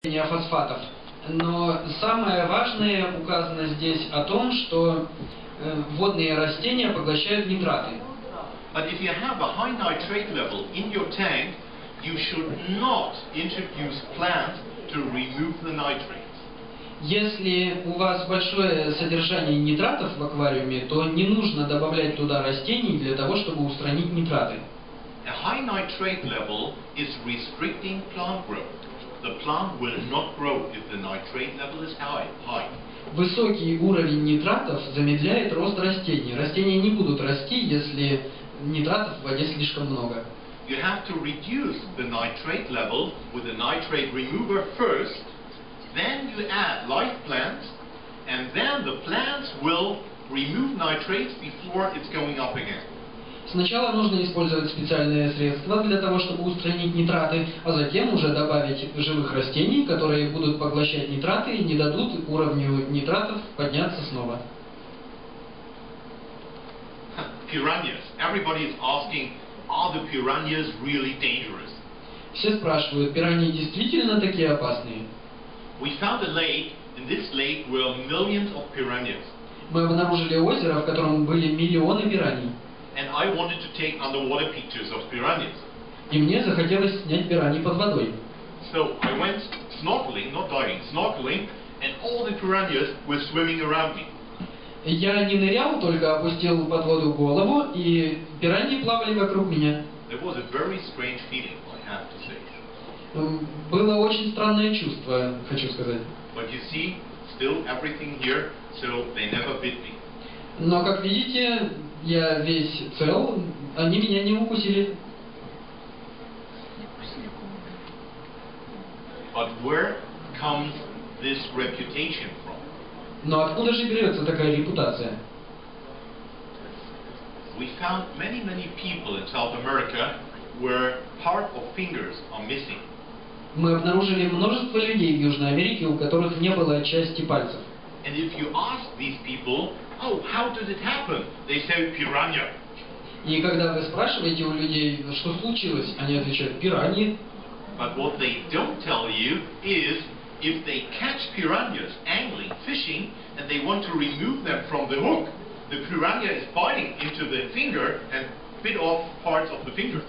фосфатов. Но самое важное указано здесь о том, что водные растения поглощают нитраты. But if you have a high nitrate level in your tank, you should not introduce plants to remove the nitrates. Если у вас большое содержание нитратов в аквариуме, то не нужно добавлять туда растений для того, чтобы устранить нитраты. A high nitrate level is restricting plant growth. The plant will not grow if the nitrate level is high. Высокий уровень нитратов замедляет рост растений. Растения не будут расти, если нитратов в воде слишком много. You have to reduce the nitrate level with a nitrate remover first, then you add live plants, and then the plants will remove nitrates before it's going up again. Сначала нужно использовать специальные средства для того, чтобы устранить нитраты, а затем уже добавить живых растений, которые будут поглощать нитраты и не дадут уровню нитратов подняться снова. Piranhas. Everybody is asking, are the piranhas really dangerous? Все спрашивают, пираньи действительно такие опасные? We found a lake. In this lake were millions of piranhas. Мы обнаружили озеро, в котором были миллионы пираний. And I wanted to take underwater pictures of piranhas. И мне захотелось снять пираний под водой. So I went snorkeling, not diving, snorkeling, and all the piranhas were swimming around me. Я не нырял, только опустил под воду голову, и пираньи плавали вокруг меня. There was a very strange feeling, I have to say. Было очень странное чувство, хочу сказать. But you see, still everything here, so they never bit me. Но, как видите, я весь цел, они меня не укусили. But where comes this reputation from? Но откуда же берется такая репутация? We found many people in South America where part of fingers are missing. Мы обнаружили множество людей в Южной Америке, у которых не было части пальцев. And if you ask these people, oh, how does it happen? They say piranha. И когда вы спрашиваете у людей, что случилось, они отвечают пираньи. But what they don't tell you is, if they catch piranhas angling, fishing, and they want to remove them from the hook, the piranha is biting into the finger and bit off parts of the finger.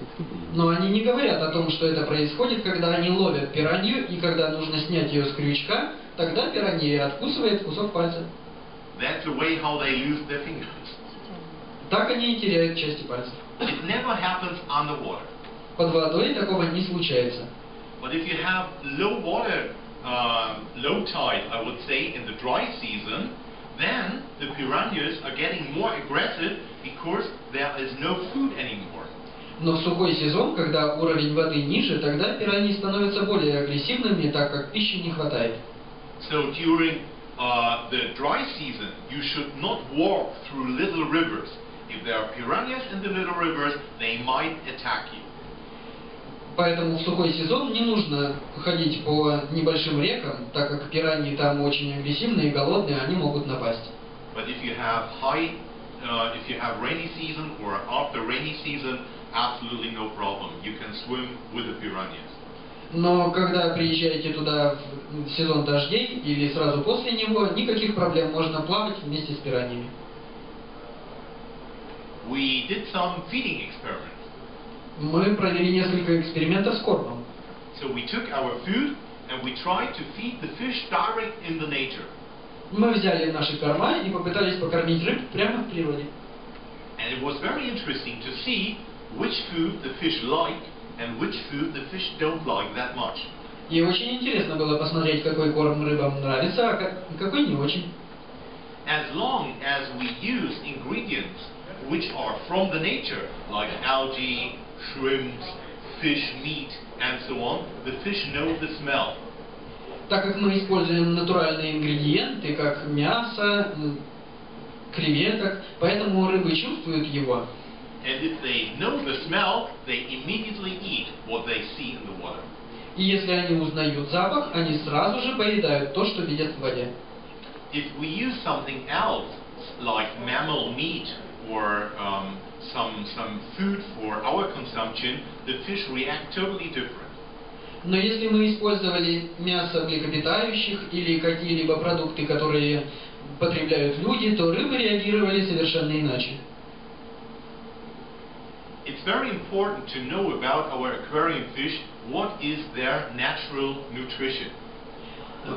Но они не говорят о том, что это происходит, когда они ловят пиранью, и когда нужно снять ее с крючка, тогда пиранья откусывает кусок пальца. That's the way how they lose their fingers. Так они и теряют части пальцев. It never happens underwater. Под водой такого не случается. But if you have low water, low tide, I would say, in the dry season, then the piranhas are getting more aggressive because there is no food anymore. Но в сухой сезон, когда уровень воды ниже, тогда пираньи становятся более агрессивными, так как пищи не хватает. So during the dry season, you should not walk through little rivers. If there are piranhas in the little rivers, they might attack you. Поэтому в сухой сезон не нужно ходить по небольшим рекам, так как пираньи там очень агрессивные и голодные, они могут напасть. But if you have rainy season or after rainy season, absolutely no problem. You can swim with the piranhas. Но когда приезжаете туда в сезон дождей или сразу после него, никаких проблем, можно плавать вместе с пираньями. We did some feeding experiments. Мы провели несколько экспериментов с кормом. So we took our food and we tried to feed the fish direct in the nature. Мы взяли наши корма и попытались покормить рыб прямо в природе. And it was very interesting to see which food the fish like and which food the fish don't like that much. И очень интересно было посмотреть, какой корм рыбам нравится, а какой не очень. As long as we use ingredients which are from the nature, like algae, shrimps, fish meat, and so on, the fish know the smell. Так как мы используем натуральные ингредиенты, как мясо, креветок, поэтому рыбы чувствуют его. And if they know the smell, they immediately eat what they see in the water. И если они узнают запах, они сразу же поедают то, что видят в воде. If we use something else, like mammal meat or some food for our consumption, the fish react totally different. Но если мы использовали мясо млекопитающих или какие-либо продукты, которые потребляют люди, то рыбы реагировали совершенно иначе. It's very important to know about our aquarium fish, what is their natural nutrition.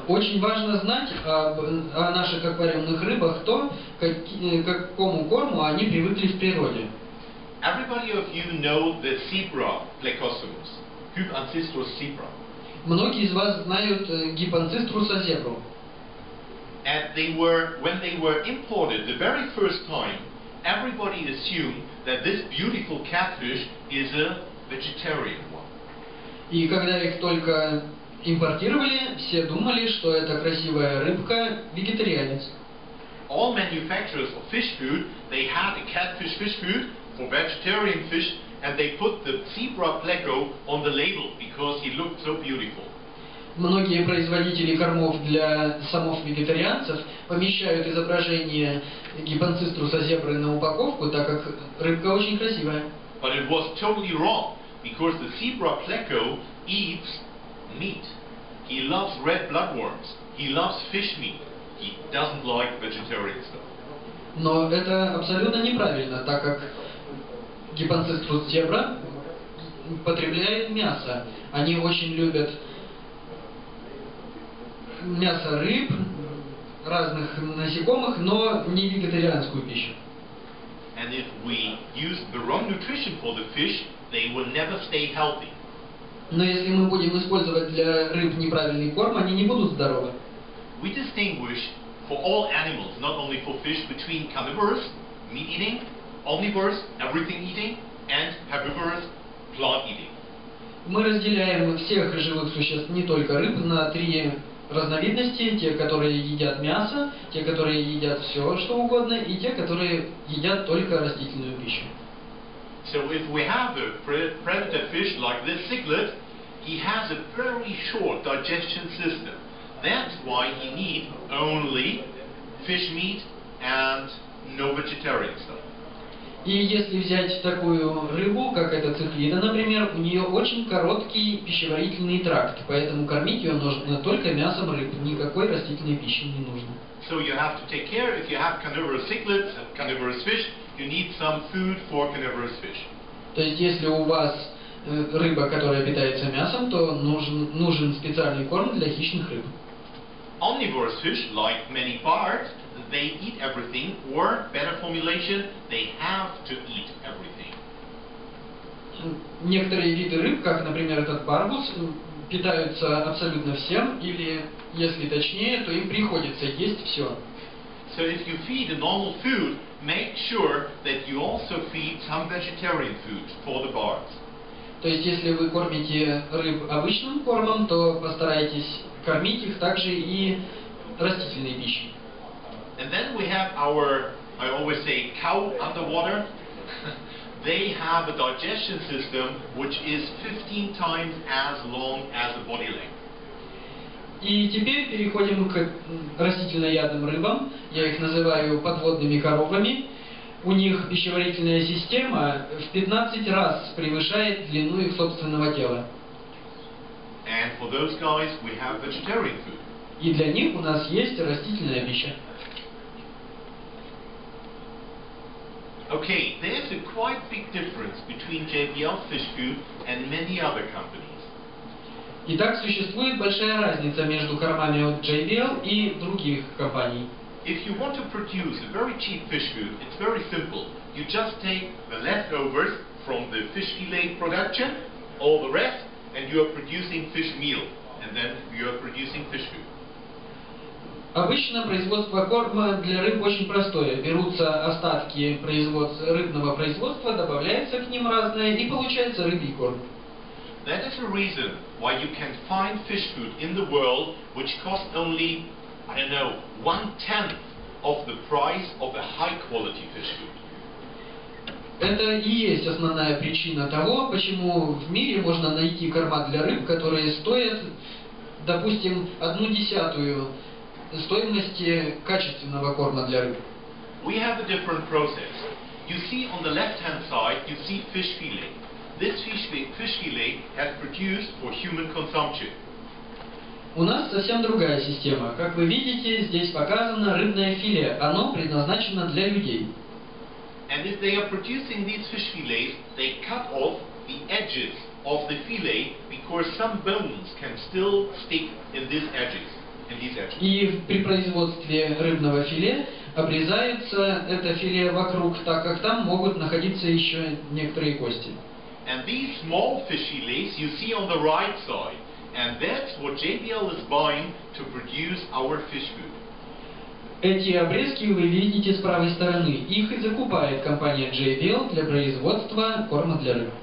Очень важно знать о наших аквариумных рыбах то, к какому корму они привыкли в природе. Everybody of you know the zebra plecostomus, Hypancistros zebra. Многие из вас знают гипанциструса зебру. And when they were imported the very first time, everybody assumed that this beautiful catfish is a vegetarian one. И когда их только импортировали, все думали, что это красивая рыбка вегетарианец. All manufacturers of fish food, they had a catfish fish food for vegetarian fish, and they put the zebra pleco on the label because he looked so beautiful. Многие производители кормов для самов вегетарианцев помещают изображение гипанциструса зебры на упаковку, так как рыбка очень красивая. But it was totally wrong, because the zebra pleco eats meat. He loves red bloodworms. He loves fish meat. He doesn't like vegetarian stuff. Но это абсолютно неправильно, так как гипанциструс зебра потребляет мясо. Они очень любят мясо рыб, разных насекомых, но не вегетарианскую пищу. And if we use the wrong nutrition for the fish, they will never stay healthy. Но если мы будем использовать для рыб неправильный корм, они не будут здоровы. We distinguish for all animals, not only for fish, between carnivorous, meat-eating, omnivorous, everything-eating, and herbivorous, plant-eating. Мы разделяем всех живых существ, не только рыб, на три разновидности: те, которые едят мясо, те, которые едят все, что угодно, и те, которые едят только растительную пищу. So if we have a predator fish like this cichlid, he has a very short digestion system. That's why he needs only fish meat and no vegetarian stuff. И если взять такую рыбу, как эта цихлида, например, у нее очень короткий пищеварительный тракт, поэтому кормить ее нужно только мясом рыб, никакой растительной пищи не нужно. So you have to take care, if you have carnivorous cichlids and carnivorous fish, you need some food for carnivorous fish. То есть, если у вас рыба, которая питается мясом, то нужен специальный корм для хищных рыб. Omnivorous fish, like many birds, they eat everything, or better formulation, they have to eat everything. Некоторые виды рыб, как, например, этот барбус, питаются абсолютно всем, или, если точнее, то им приходится есть все. So if you feed a normal food, make sure that you also feed some vegetarian food for the birds. То есть, если вы кормите рыб обычным кормом, то постарайтесь кормить их также и растительной пищей. And then we have our, I always say, cow underwater. They have a digestion system which is 15 times as long as the body length. И теперь переходим к растительноядным рыбам. Я их называю подводными коровами. У них пищеварительная система в 15 раз превышает длину их собственного тела. And for those guys, we have vegetarian food. И для них у нас есть растительная пища. Okay, there's a quite big difference between JBL fish food and many other companies. Итак, существует большая разница между кормами от JBL и других компаний. If you want to produce a very cheap fish food, it's very simple. You just take the leftovers from the fish fillet production, all the rest, and you are producing fish meal. And then you are producing fish food. Обычно производство корма для рыб очень простое. Берутся остатки рыбного производства, добавляется к ним разное, и получается рыбий корм. That is the reason why you can find fish food in the world which costs only, I don't know, 1/10 of the price of a high quality fish food. Это и есть основная причина того, почему в мире можно найти корма для рыб, которые стоят, допустим, 1/10 стоимости качественного корма для рыб. We have a different process. You see on the left-hand side, you see fish fillet. this fish fillet has produced for human consumption. У нас совсем другая система. Как вы видите, здесь показано рыбное филе. Оно предназначено для людей. And if they are producing these fish fillets, they cut off the edges of the fillet because some bones can still stick in these edges. И при производстве рыбного филе обрезается это филе вокруг, так как там могут находиться еще некоторые кости. And these small fish fillets you see on the right side, and that's what JBL is buying to produce our fish food. Эти обрезки вы видите с правой стороны. Их и закупает компания JBL для производства корма для рыб.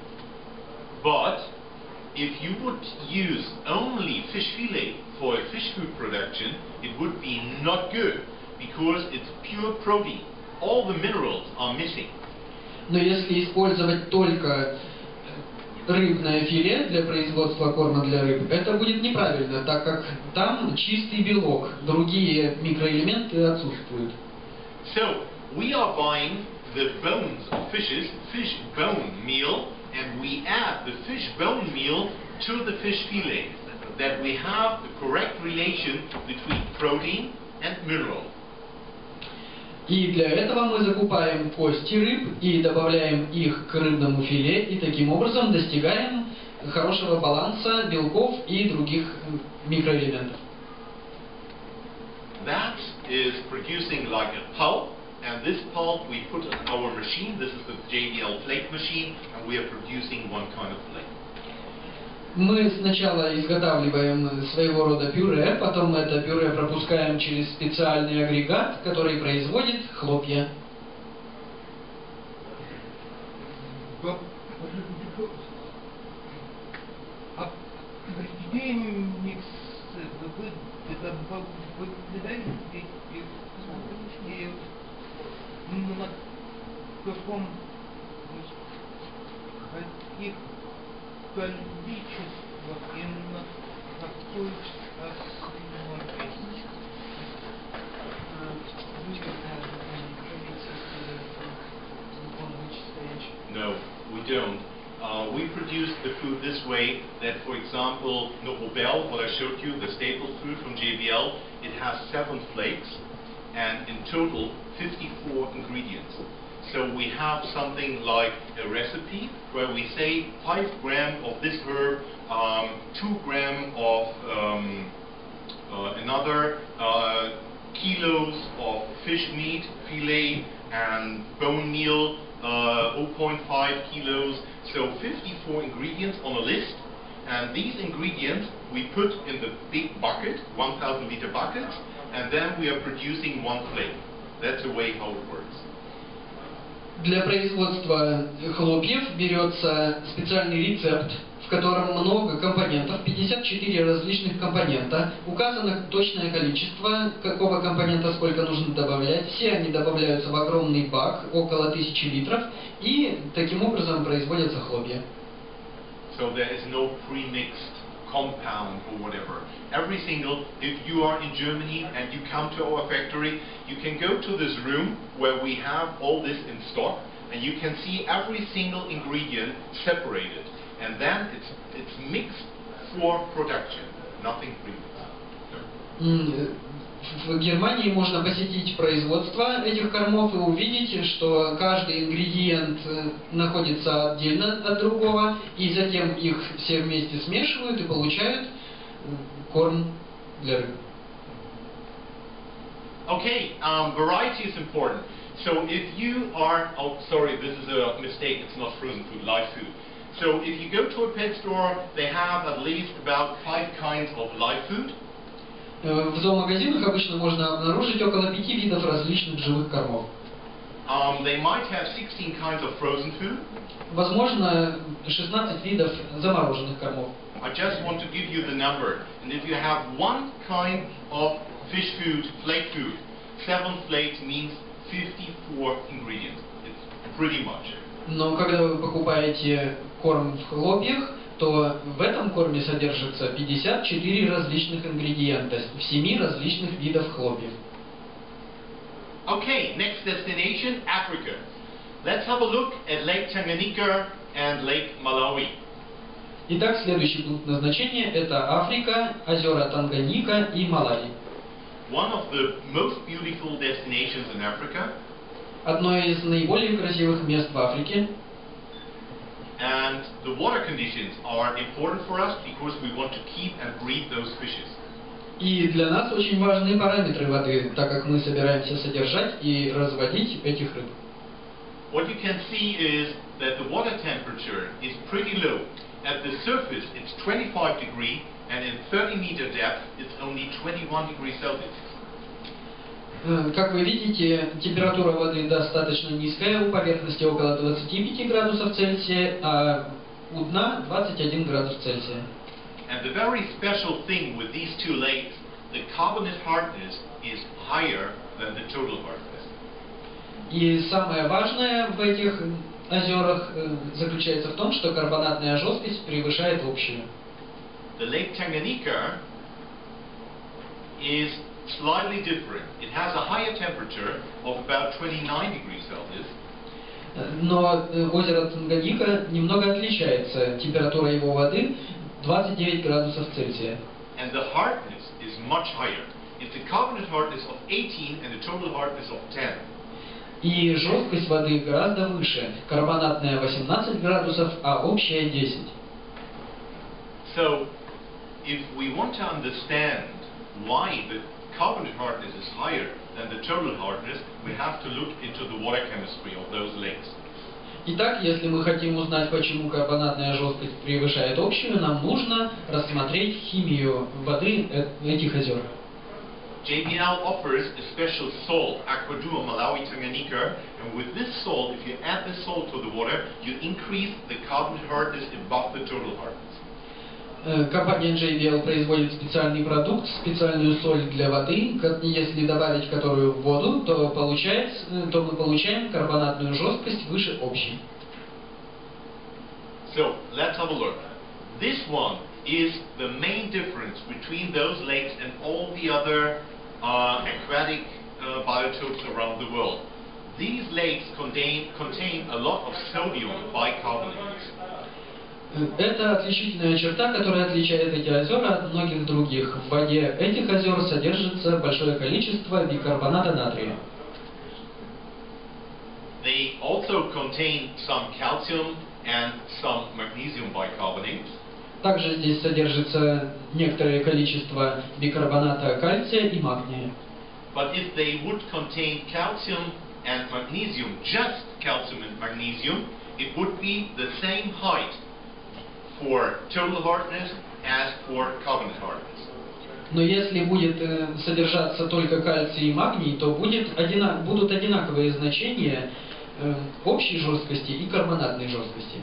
But if you would use only fish fillet for fish food production, it would be not good because it's pure protein. All the minerals are missing. Но если использовать только рыбное филе для производства корма для рыб, это будет неправильно, так как там чистый белок, другие микроэлементы отсутствуют. So we are buying the bones of fishes, fish bone meal, and we add the fish bone meal to the fish fillet, that we have the correct relation between protein and mineral. И для этого мы закупаем кости рыб и добавляем их к рыбному филе, и таким образом достигаем хорошего баланса белков и других микроэлементов. That is producing like a pulp, and this pulp we put on our machine. This is the JBL plate machine, and we are producing one kind of plate. Мы сначала изготавливаем своего рода пюре, потом это пюре пропускаем через специальный агрегат, который производит хлопья. Количество именно какой No, we don't. We produce the food this way that, for example, Nobel, what I showed you, the staple food from JBL, it has 7 flakes and in total 54 ingredients. So we have something like a recipe where we say 5 grams of this herb, 2 grams of another, kilos of fish meat, fillet and bone meal, 0.5 kilos. So 54 ingredients on a list, and these ingredients we put in the big bucket, 1,000 liter buckets, and then we are producing 1 flake. That's the way how it works. Для производства хлопьев берется специальный рецепт, в котором много компонентов, 54 различных компонента. Указано точное количество, какого компонента сколько нужно добавлять. Все они добавляются в огромный бак, около 1000 литров, и таким образом производятся хлопья. So there is no pre-mixed compound or whatever. Every single, if you are in Germany and you come to our factory, you can go to this room where we have all this in stock, and you can see every single ingredient separated, and then it's mixed for production, nothing pre-mixed. В Германии можно посетить производство этих кормов и увидеть, что каждый ингредиент находится отдельно от другого, и затем их все вместе смешивают и получают корм для рыб. Okay, variety is important. So if you are, oh sorry, this is a mistake, it's not frozen food, live food. So if you go to a pet store, they have at least about 5 kinds of live food. В зоомагазинах обычно можно обнаружить около 5 видов различных живых кормов. They might have 16 kinds of frozen food. Возможно, 16 видов замороженных кормов. I just want to give you the number. And if you have 1 kind of fish food, flake food, 7 flakes means 54 ingredients. It's pretty much. Но когда вы покупаете корм в хлопьях, то в этом корме содержится 54 различных ингредиента в 7 различных видов хлопьев. Okay, next destination, Africa. Let's have a look at Lake Tanganyika and Lake Malawi. Итак, следующий пункт назначения – это Африка, озера Танганьика и Малави. One of the most beautiful destinations in Africa. Одно из наиболее красивых мест в Африке. And the water conditions are important for us because we want to keep and breed those fishes. И для нас очень важны параметры воды, так как мы собираемся содержать и разводить этих рыб. What you can see is that the water temperature is pretty low. At the surface it's 25 degrees and in 30-meter depth it's only 21 degrees Celsius. Как вы видите, температура воды достаточно низкая, у поверхности около 25 градусов Цельсия, а у дна 21 градус Цельсия. And the very special thing with these two lakes, the carbonate hardness is higher than the total hardness. И самое важное в этих озерах заключается в том, что карбонатная жесткость превышает общую. The Lake Tanganyika is slightly different. It has a higher temperature of about 29 degrees Celsius. Но озеро Танганьика немного отличается. Температура его воды 29 градусов Цельсия. And the hardness is much higher. It's a carbonate hardness of 18 and a total hardness of 10. И жесткость воды гораздо выше. Карбонатная 18 градусов, а общая 10. So, if we want to understand why the carbonate hardness is higher than the total hardness, we have to look into the water chemistry of those lakes. Итак, если мы хотим узнать, почему карбонатная жесткость превышает общую, нам нужно рассмотреть химию воды этих озер. JBL offers a special salt, Aquadua Malawi Tanganyika, and with this salt, if you add this salt to the water, you increase the carbonate hardness above the total hardness. Компания JBL производит специальный продукт, специальную соль для воды. Если добавить которую в воду, то мы получаем карбонатную жесткость выше общей. So, let's have a look. This one is the main difference between those lakes and all the other aquatic biotopes around the world. These lakes contain a lot of sodium bicarbonates. Это отличительная черта, которая отличает эти озера от многих других. В воде этих озер содержится большое количество бикарбоната натрия. They also contain some calcium and some magnesium bicarbonates. Также здесь содержится некоторое количество бикарбоната кальция и магния. But if they would contain calcium and magnesium, just calcium and magnesium, it would be the same height for total hardness as for carbonate hardness. Но если будет содержаться только кальций и магний, то будут одинаковые значения общей жесткости и карбонатной жесткости.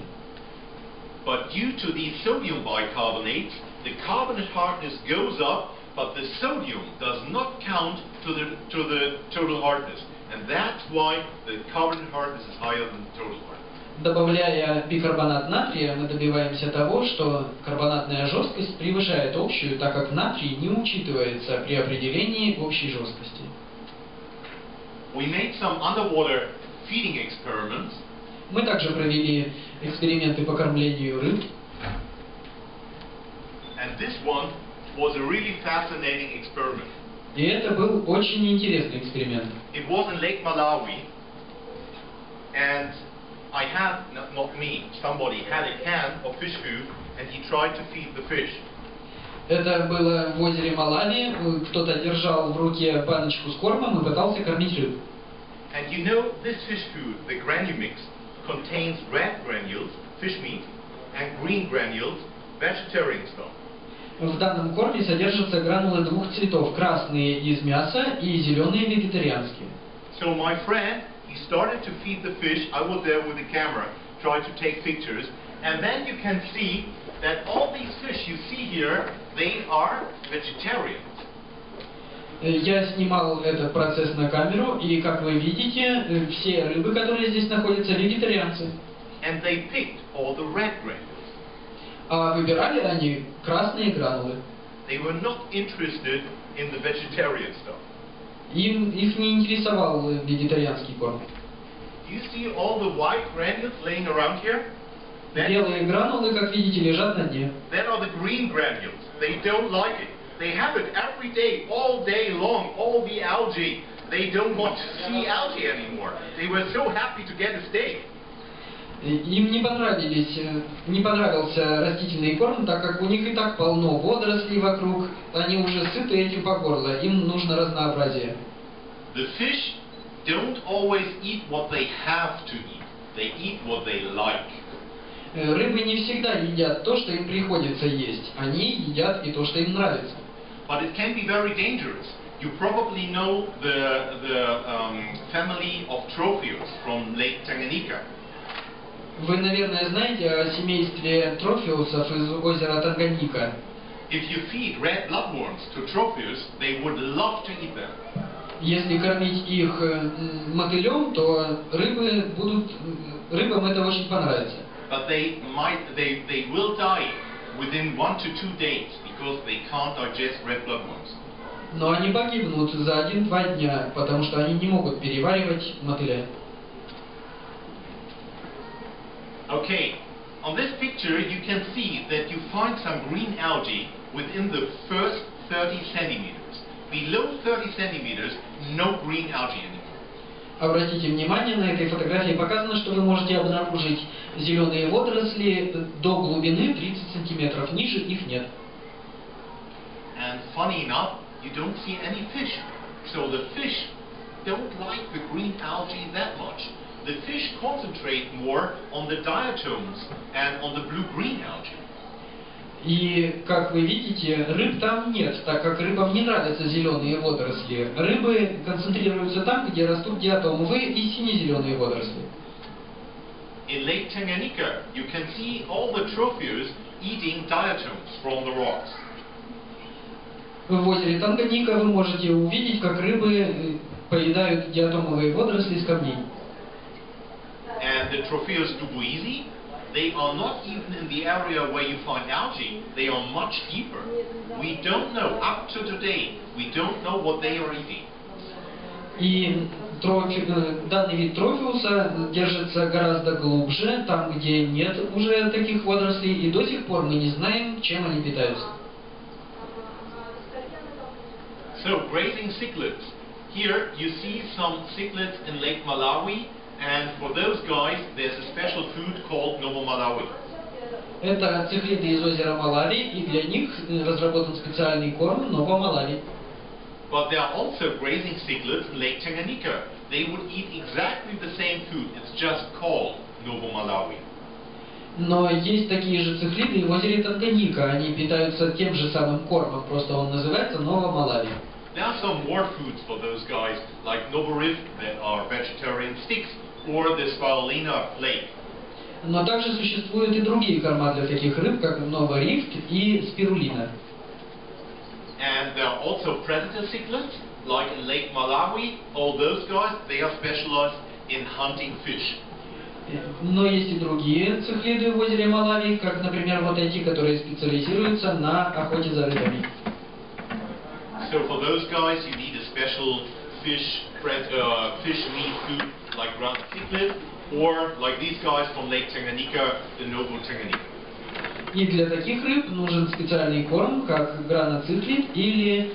But due to these sodium bicarbonates, the carbonate hardness goes up, but the sodium does not count to the total hardness, and that's why the carbonate hardness is higher than the total hardness. Добавляя бикарбонат натрия, мы добиваемся того, что карбонатная жесткость превышает общую, так как натрий не учитывается при определении общей жесткости. We made some underwater feeding experiments. Мы также провели эксперименты по кормлению рыб. And this one was a really fascinating experiment. И это был очень интересный эксперимент. It was in Lake Malawi, and I had, not me, somebody had a can of fish food, and he tried to feed the fish. Это было в озере Малави. Кто-то держал в руке баночку с кормом и пытался кормить рыб. And you know, this fish food, the granule mix, contains red granules, fish meat, and green granules, vegetarian stuff. В данном корме содержатся гранулы двух цветов: красные из мяса и зеленые вегетарианские. So my friend, he started to feed the fish. I was there with the camera, tried to take pictures, and then you can see that all these fish you see here, they are vegetarians. Я снимал этот процесс на камеру, и, как вы видите, все рыбы, которые здесь находятся, вегетарианцы. And they picked all the red granules. А выбирали они красные гранулы. They were not interested in the vegetarian stuff. Их не интересовал вегетарианский корм. Do you see all the white granules laying around here? Белые гранулы, как видите, лежат на дне. Then are the green granules. They don't like it. They have it every day, all day long, all the algae. They don't want to see algae anymore. They were so happy to get a steak. Им не понравился растительный корм, так как у них и так полно водорослей вокруг. Они уже сыты этим по горло. Им нужно разнообразие. The fish don't always eat what they have to eat. They eat what they like. Рыбы не всегда едят то, что им приходится есть. Они едят и то, что им нравится. But it can be very dangerous. You probably know the family of trophios from Lake Tanganyika. Вы, наверное, знаете о семействе трофеусов из озера Танганьика. If you feed red bloodworms to trophios, they would love to eat them. Если кормить их мотылем, то рыбам это очень понравится. But they will die within 1 to 2 days because they can't digest red bloodworms. Но они погибнут за 1-2 дня, потому что они не могут переваривать мотыля. Okay, on this picture you can see that you find some green algae within the first 30 centimeters. Below 30 centimeters, no green algae anymore. Обратите внимание, на этой фотографии показано, что вы можете обнаружить зеленые водоросли до глубины 30 сантиметров. Ниже их нет. And funny enough, you don't see any fish. So the fish don't like the green algae that much. The fish concentrate more on the diatoms and on the blue-green algae. И, как вы видите, рыб там нет, так как рыбам не нравятся зеленые водоросли. Рыбы концентрируются там, где растут диатомовые и сине-зеленые водоросли. In Lake Tanganyika, you can see all the trophios eating diatoms from the rocks. В озере Танганьика вы можете увидеть, как рыбы поедают диатомовые водоросли из камней. And the trophios dubuisi, they are not even in the area where you find algae. They are much deeper. We don't know, up to today, we don't know what they are eating. И данный вид трофеуса держится гораздо глубже, там, где нет уже таких водорослей, и до сих пор мы не знаем, чем они питаются. So, grazing cichlids. Here you see some cichlids in Lake Malawi. And for those guys, there's a special food called Novo Malawi. Это цихлиды из озера Малави, и для них разработан специальный корм Novo Malawi. But there are also grazing cichlids in Lake Tanganyika. They would eat exactly the same food. It's just called Novo Malawi. Но есть такие же цихлиды и в озере Танганьика. Они питаются тем же самым кормом, просто он называется Novo Malawi. There are some more foods for those guys, like Novorif, that are vegetarian sticks, or the spirulina flake. Но также существуют и другие корма для таких рыб, как новорифт и спирулина. And there are also predator cichlids, like in Lake Malawi. All those guys, they are specialized in hunting fish. Но есть и другие цихлиды в озере Малави, как, например, вот эти, которые специализируются на охоте за рыбами. So for those guys, you need a special fish meat food, like ground cichlid, or like these guys from Lake Tanganyika, the Novo Tanganyika. И для таких рыб нужен специальный корм, как граноциклид или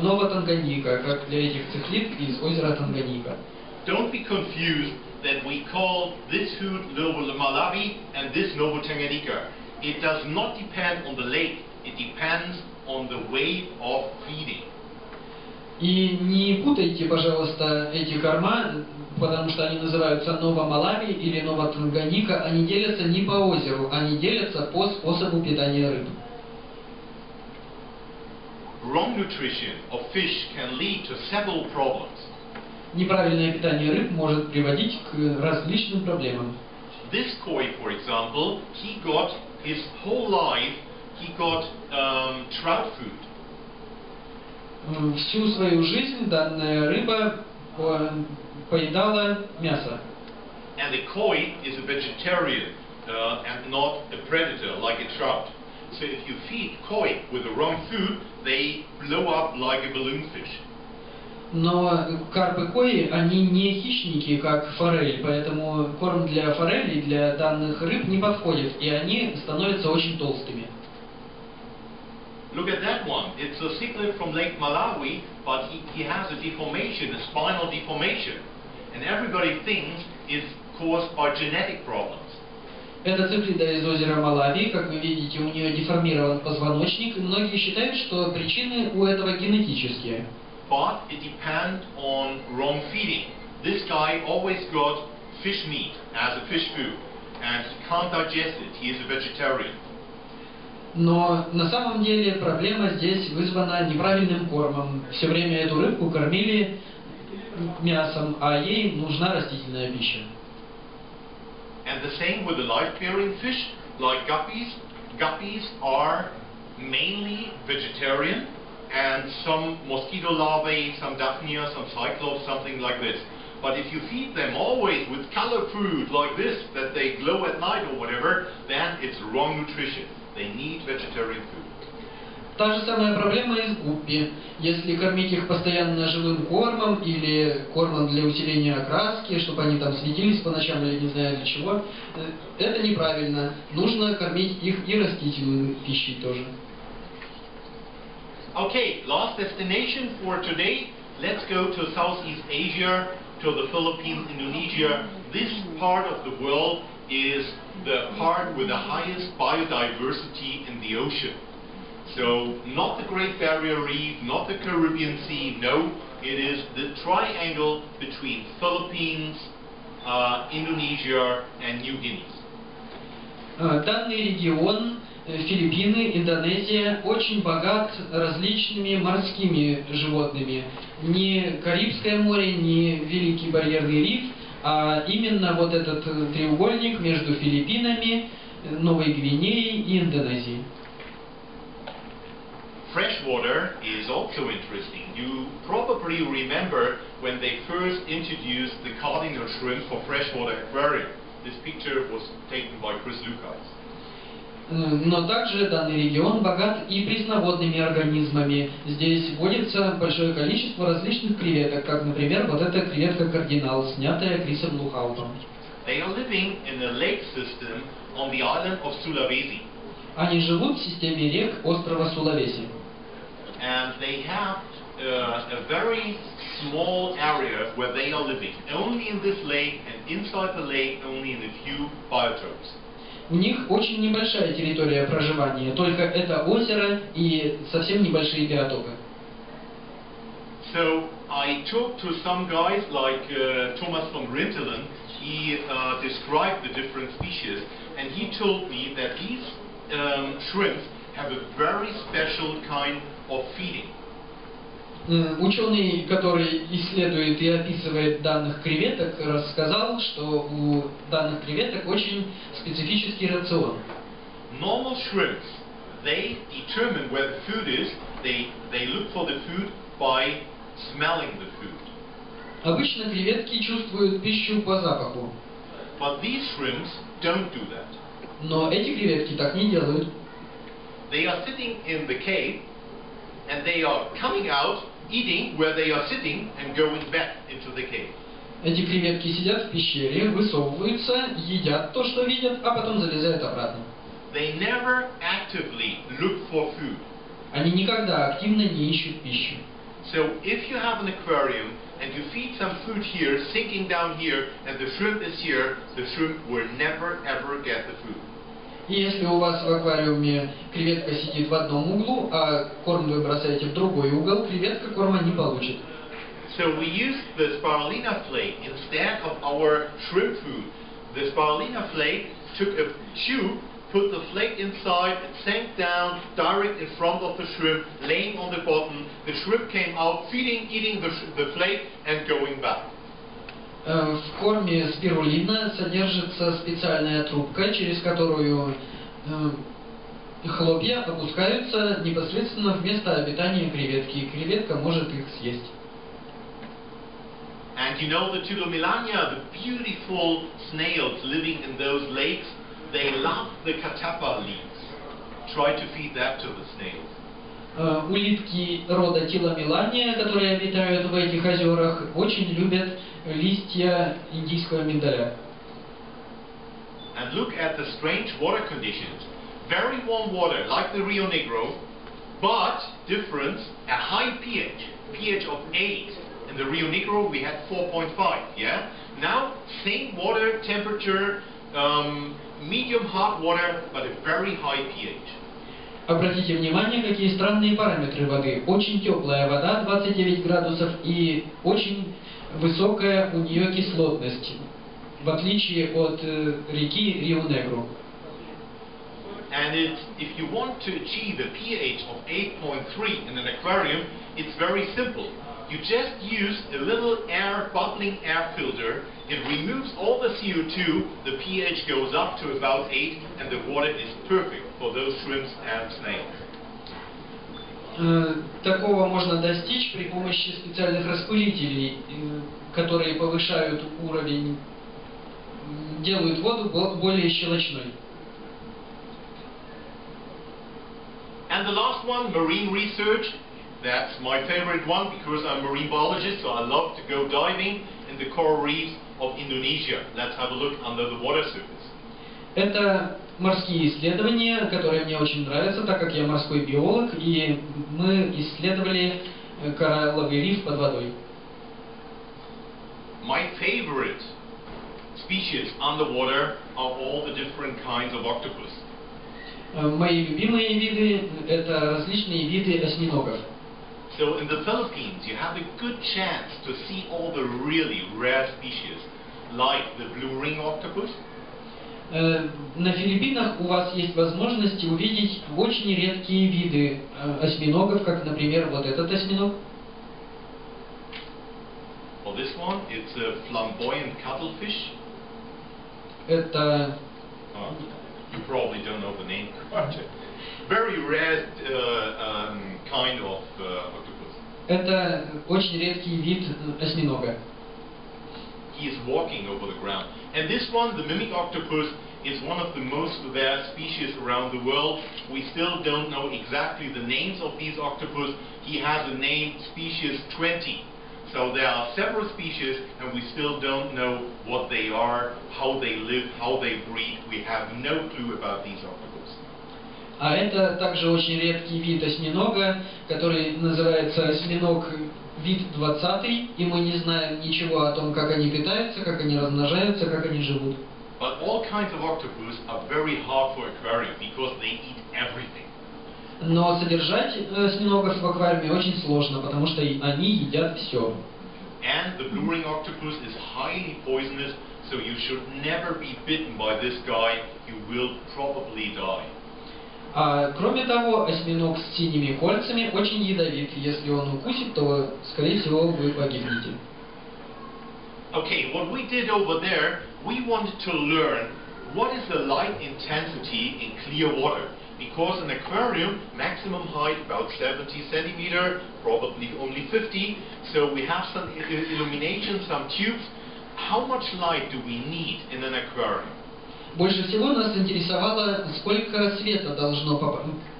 новотанганьика, как для этих циклид из озера Танганьика. Don't be confused that we call this food Novo Malawi and this Novo Tanganyika. It does not depend on the lake. It depends on the way of feeding. И не путайте, пожалуйста, эти корма, потому что они называются Novo Malawi или Novo Tanganyika. Они делятся не по озеру, они делятся по способу питания рыб. Wrong nutrition of fish can lead to several problems. Неправильное питание рыб может приводить к различным проблемам. This koi, for example, he got his whole life, he got trout food. Всю свою жизнь данная рыба поедала мясо. And the koi is a vegetarian and not a predator like a trout. So if you feed koi with the wrong food, they blow up like a balloon fish. Но карпы кои, они не хищники, как форель, поэтому корм для форели, для данных рыб не подходит, и они становятся очень толстыми. Look at that one. It's a cichlid from Lake Malawi, but he has a deformation, a spinal deformation. And everybody thinks it's caused by genetic problems. Это циклида из озера Малави, как вы видите, у нее деформирован позвоночник, и многие считают, что причины у этого генетические. But it depends on wrong feeding. This guy always got fish meat as a fish food, and he can't digest it. He is a vegetarian. Но на самом деле проблема здесь вызвана неправильным кормом. Все время эту рыбку кормили мясом, а ей нужна растительная пища. And the same with the life-bearing fish, like guppies. Guppies are mainly vegetarian, and some mosquito larvae, some daphnia, some cyclops, something like this. But if you feed them always with colored food like this, that they glow at night or whatever, then it's wrong nutrition. They need vegetarian food. Та же самая проблема и с гуппи. Если кормить их постоянно живым кормом или кормом для усиления окраски, чтобы они там светились по ночам или не знаю для чего, это неправильно. Нужно кормить их и растительной пищей тоже. Okay, last destination for today. Let's go to Southeast Asia, to the Philippines, Indonesia. This part of the world is the part with the highest biodiversity in the ocean. So, not the Great Barrier Reef, not the Caribbean Sea, no, it is the triangle between Philippines, Indonesia and New Guinea. Данный регион, Филиппины, Индонезия, очень богат различными морскими животными. Не Карибское море, не Великий барьерный риф, а именно вот этот треугольник между Филиппинами, Новой Гвинеей и Индонезией. Freshwater is also interesting. You probably remember when they first introduced the cardinal shrimp for freshwater aquarium. This picture was taken by Chris Lucas. Но также данный регион богат и пресноводными организмами. Здесь водится большое количество различных креветок, как, например, вот эта креветка-кардинал, снятая Крисом Лухаутом. They are living in a lake system on the island of Sulawesi. Они живут в системе рек острова Сулавеси. And they have a very small area where they are living. Only in this lake, and inside the lake only in a few biotopes. У них очень небольшая территория проживания, только это озеро и совсем небольшие биотопы. So I talked to some guys like Thomas von Rintelen. He described the different species, and he told me that these shrimps have a very special kind of feeding. Ученый, который исследует и описывает данных креветок, рассказал, что у данных креветок очень специфический рацион. Normal shrimps, they determine where the food is. They look for the food by smelling the food. Обычно креветки чувствуют пищу по запаху. But these shrimps don't do that. Но эти креветки так не делают. They are sitting in the cave, and they are coming out, eating where they are sitting, and going back into the cave. Эти креветки сидят в пещере, высовываются, едят то, что видят, а потом залезают обратно. They never actively look for food. Они никогда активно не ищут пищу. So if you have an aquarium and you feed some food here, sinking down here, and the shrimp is here, the shrimp will never ever get the food. И если у вас в аквариуме креветка сидит в одном углу, а корм вы бросаете в другой угол, креветка корма не получит. So we use the spirulina flake instead of our shrimp food. The spirulina flake took a tube, put the flake inside, it sank down direct in front of the shrimp, laying on the bottom. The shrimp came out, feeding, eating the flake, and going back. В корме спирулина содержится специальная трубка, через которую хлопья опускаются непосредственно в место обитания креветки, и креветка может их съесть. And you know the Tulomilania, the beautiful snails living in those lakes, they love the catappa leaves. Try to feed that to the snails. Улитки рода Тиламелания, которые обитают в этих озерах, очень любят листья индийского миндаля. And look at the strange water conditions. Very warm water, like the Rio Negro, but difference, a high pH of 8. In the Rio Negro we had 4.5, yeah? Now, same water temperature, medium hot water, but a very high pH. Обратите внимание, какие странные параметры воды. Очень теплая вода, 29 градусов, и очень высокая у нее кислотность, в отличие от реки Рио-Негро. And if you want to achieve a pH of 8.3 in an aquarium, it's very simple. You just use a little bubbling air filter. It removes all the CO2, the pH goes up to about 8, and the water is perfect for those shrimps and snails. Такого можно достичь при помощи специальных распылителей, которые повышают уровень, делают воду более щелочной. And the last one, marine research. That's my favorite one because I'm a marine biologist, so I love to go diving in the coral reefs of Indonesia. Let's have a look under the water surface. Это морские исследования, которые мне очень нравятся, так как я морской биолог, и мы исследовали коралловый риф под водой. My favorite species underwater are all the different kinds of octopus. Мои любимые виды – это различные виды осьминогов. So in the Philippines, you have a good chance to see all the really rare species, like the blue ring octopus. На Филиппинах у вас есть возможность увидеть очень редкие виды осьминогов, как, например, вот этот осьминог. Well, this one, it's a flamboyant cuttlefish. Это... You probably don't know the name. Very rare kind of octopus. Это очень редкий вид осьминога. He is walking over the ground. And this one, the mimic octopus, is one of the most rare species around the world. We still don't know exactly the names of these octopus. He has a name, species 20. So there are several species, and we still don't know what they are, how they live, how they breed. We have no clue about these octopus. А это также очень редкий вид осьминога, который называется осьминог вид 20, и мы не знаем ничего о том, как они питаются, как они размножаются, как они живут. But all kinds of octopus are very hard for aquarium because they eat everything. Но содержать осьминогов в аквариуме очень сложно, потому что они едят все. And the blue ring octopus is highly poisonous, so you should never be bitten by this guy. You will probably die. А кроме того, осьминог с синими кольцами очень ядовит. Если он укусит, то, скорее всего, вы погибнете. Okay, what we did over there, we wanted to learn what is the light intensity in clear water. Because an aquarium, maximum height about 70 centimeter, probably only 50. So we have some illumination, some tubes. How much light do we need in an aquarium? Больше всего нас интересовало, сколько света должно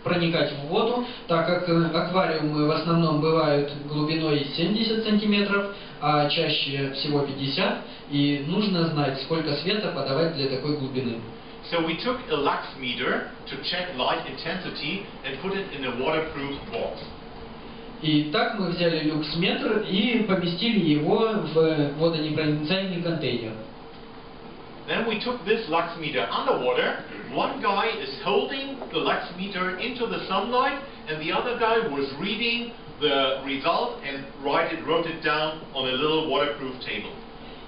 проникать в воду, так как аквариумы в основном бывают глубиной 70 сантиметров, а чаще всего 50, и нужно знать, сколько света подавать для такой глубины. So we took a lux meter to check light intensity and put it in a waterproof box. И так мы взяли люксметр и поместили его в водонепроницаемый контейнер. Then we took this lux meter underwater. One guy is holding the lux meter into the sunlight, and the other guy was reading the result and wrote it down on a little waterproof table.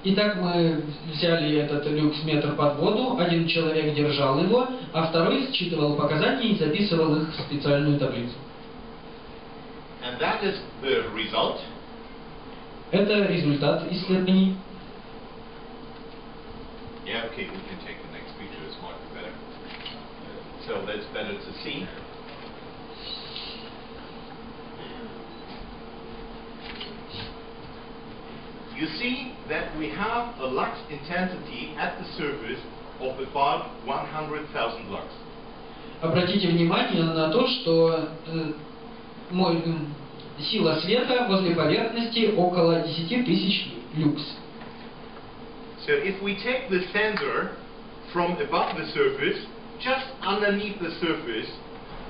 Итак, мы взяли этот люксметр под воду, один человек держал его, а второй считывал показания и записывал их в специальную таблицу. And that is the result. Это результат исследований. Yeah, okay, we can take the next picture, it's might be better. So that's better to see. You see that we have a lux intensity at the surface of about 100,000 lux. Обратите внимание на то, что сила света возле поверхности около 10 тысяч люкс. So if we take the sensor from above the surface, just underneath the surface,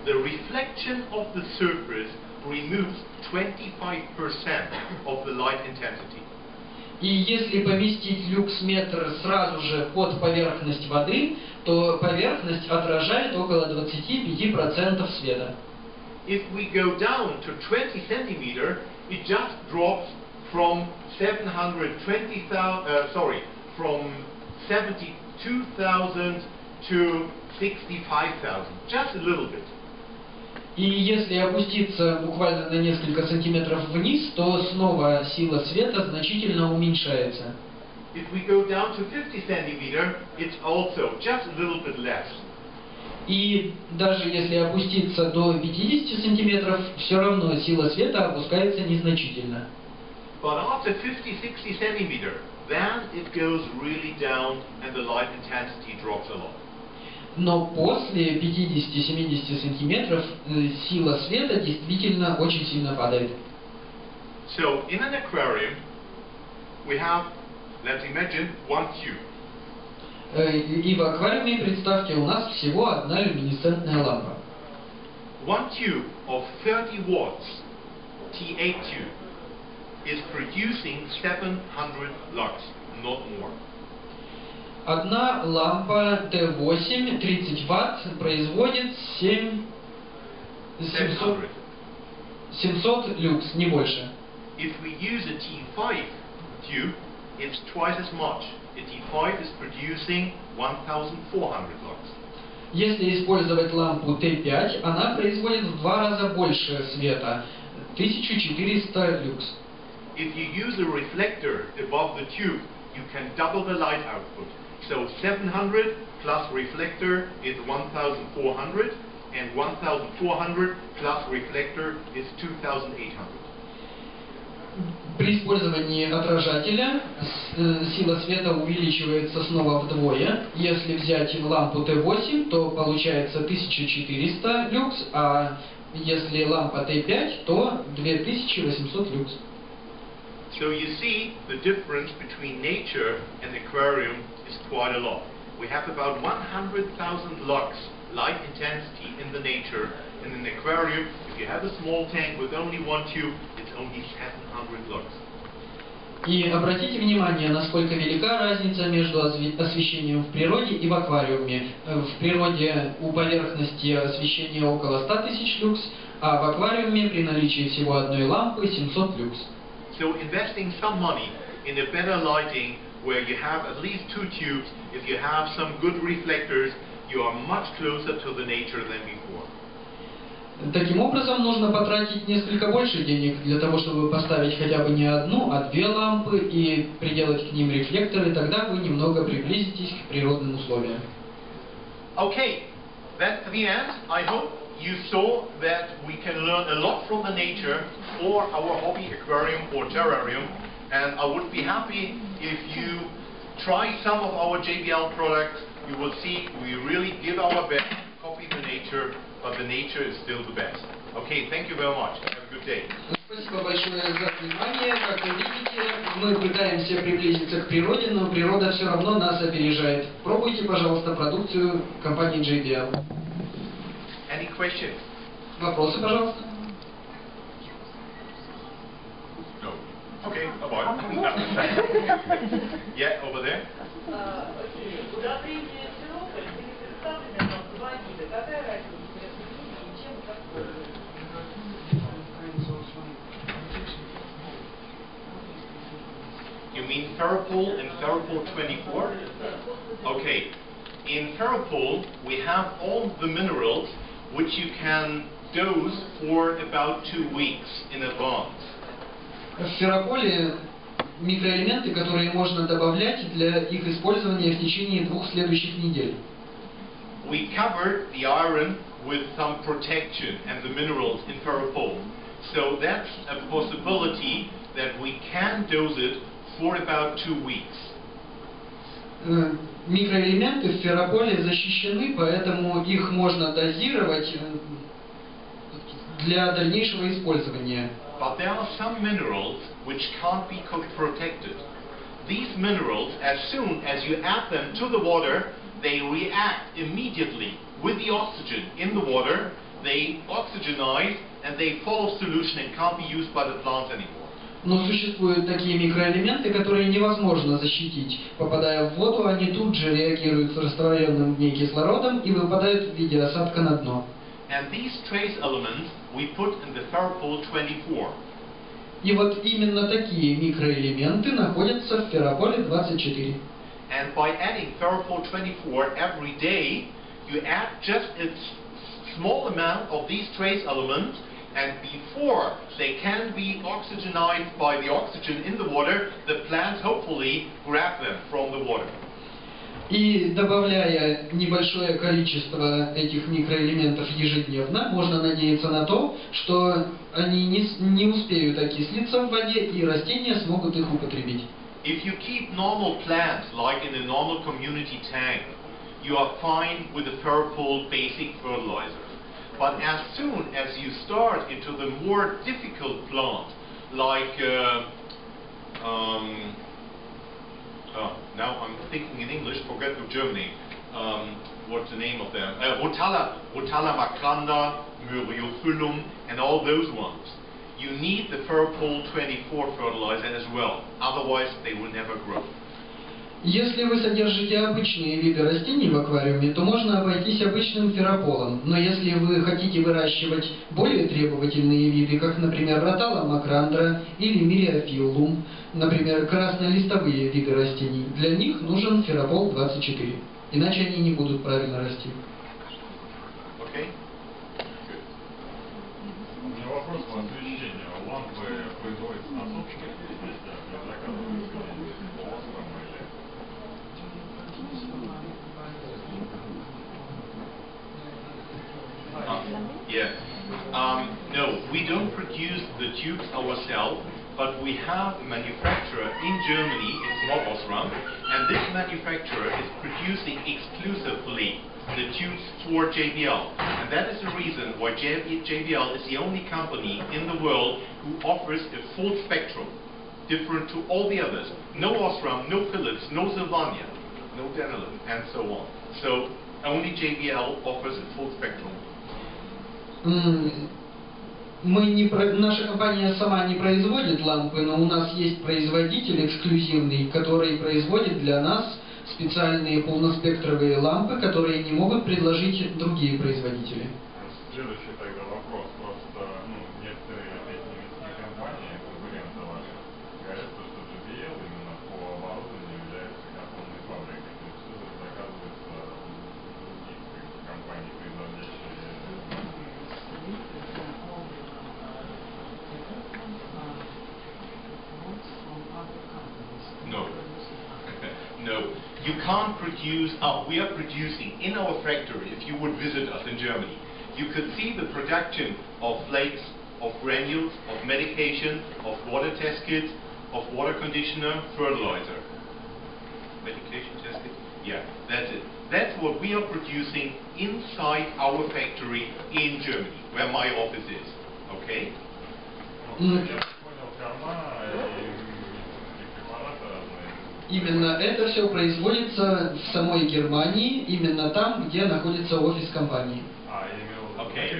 the reflection of the surface removes 25% of the light intensity. И если поместить люксметр сразу же под поверхность воды, то поверхность отражает около 25% света. If we go down to 20 centimeter, it just drops from 72,000 to 65,000, just a little bit. И если опуститься буквально на несколько сантиметров вниз, то снова сила света значительно уменьшается. If we go down to 50 centimeter, it's also just a little bit less. И даже если опуститься до 50 сантиметров, все равно сила света опускается незначительно. But after 50-60 centimeter, then it goes really down and the light intensity drops a lot. Но после 50-70 сантиметров сила света действительно очень сильно падает. So in an aquarium, we have, let's imagine, one tube. И в аквариуме, представьте, у нас всего одна люминесцентная лампа. One tube of 30 watts, T8 tube, is producing 700 lux, not more. Одна лампа Т8 30 Вт производит 700 люкс, не больше. If we use a T5 tube, it's twice as much. A T5 is producing 1,400 lux. Если использовать лампу Т5, она производит в 2 раза больше света, 1400 люкс. If you use a reflector above the tube, you can double the light output. So 700 plus reflector is 1,400, and 1,400 plus reflector is 2,800. При использовании отражателя сила света увеличивается снова вдвое. Если взять лампу Т8, то получается 1400 люкс, а если лампа Т5, то 2800 люкс. So you see the difference between nature and aquarium is quite a lot. We have about 100,000 lux light intensity in the nature, and in the aquarium, if you have a small tank with only one tube, it's only 700 lux. И обратите внимание, насколько велика разница между освещением в природе и в аквариуме. В природе у поверхности освещение около 100 тысяч люкс, а в аквариуме при наличии всего одной лампы 700 люкс. So investing some money in a better lighting where you have at least 2 tubes, if you have some good reflectors, you are much closer to the nature than before. Таким образом, нужно потратить несколько больше денег для того, чтобы поставить хотя бы не одну, а 2 лампы и приделать к ним рефлекторы, тогда вы немного приблизитесь к природным условиям. Okay, that's the end. I hope you saw that we can learn a lot from the nature for our hobby aquarium or terrarium, and I would be happy if you try some of our JBL products. You will see we really give our best, copy the nature, but the nature is still the best. Okay, thank you very much. Have a good day. Спасибо большое за внимание. Как вы видите, мы пытаемся приблизиться к природе, но природа все равно нас опережает. Пробуйте, пожалуйста, продукцию компании JBL. Any questions? Вопросы, пожалуйста. No. Okay, bye-bye. Yeah, over there. Удобрение сиропа, или представлены нам 2 вида. Какая разница между ними и чем как пользоваться? You mean Ferropool and Ferropool 24? Okay. In Ferropool, we have all the minerals which you can dose for about 2 weeks in advance. В Феррополе микроэлементы, которые можно добавлять для их использования в течение 2 следующих недель. We covered the iron with some protection and the minerals in Ferropol. So that's a possibility that we can dose it for about 2 weeks. Микроэлементы в Феррополе защищены, поэтому их можно дозировать для дальнейшего использования. But there are some minerals which can't be protected. These minerals, as soon as you add them to the water, they react immediately with the oxygen in the water. They oxygenize and they fall off solution and can't be used by the plants anymore. Но существуют такие микроэлементы, которые невозможно защитить. Попадая в воду, они тут же реагируют с растворенным в ней кислородом и выпадают в виде осадка на дно. And these trace elements we put in the ferropol 24. И вот именно такие микроэлементы находятся в феррополе 24. And by adding ferropol 24 every day, you add just a small amount of these trace elements, and before they can be oxygenized by the oxygen in the water, the plants hopefully grab them from the water. И добавляя небольшое количество этих микроэлементов ежедневно, можно надеяться на то, что они не успеют окислиться в воде, и растения смогут их употребить. If you keep normal plants like in a normal community tank, you are fine with the ferropol basic fertilizer. But as soon as you start into the more difficult plant, like now I'm thinking in English, forget the Germany. What's the name of them? Rotala macranda, Myriophyllum, and all those ones. You need the ferropol 24 fertilizer as well. Otherwise, they will never grow. Если вы содержите обычные виды растений в аквариуме, то можно обойтись обычным феррополом. Но если вы хотите выращивать более требовательные виды, как, например, ротала макрандра или мириофиллум, например, краснолистовые виды растений, для них нужен ферропол 24. Иначе они не будут правильно расти. Okay? У меня вопрос по освещению. Лампы производятся на собственных предприятиях или заказываются no, we don't produce the tubes ourselves, but we have a manufacturer in Germany, it's not Osram, and this manufacturer is producing exclusively the tubes for JBL. And that is the reason why JBL is the only company in the world who offers a full spectrum, different to all the others. No Osram, no Philips, no Sylvania, no Danilin, and so on. So only JBL offers a full spectrum. Наша компания сама не производит лампы, но у нас есть производитель эксклюзивный, который производит для нас специальные полноспектровые лампы, которые не могут предложить другие производители. Следующий тогда вопрос. Просто некоторые опять немецкие компании, конкуренты ваши, говорят, что JBL именно по оборудованию является картонной фабрикой. То есть все заказывается у других компаний, производящих. No, you can't produce. We are producing in our factory. If you would visit us in Germany, you could see the production of flakes, of granules, of medication, of water test kits, of water conditioner, fertilizer. Medication test kit? Yeah, that's it. That's what we are producing inside our factory in Germany, where my office is. Okay? Именно это все производится в самой Германии, именно там, где находится офис компании. Okay.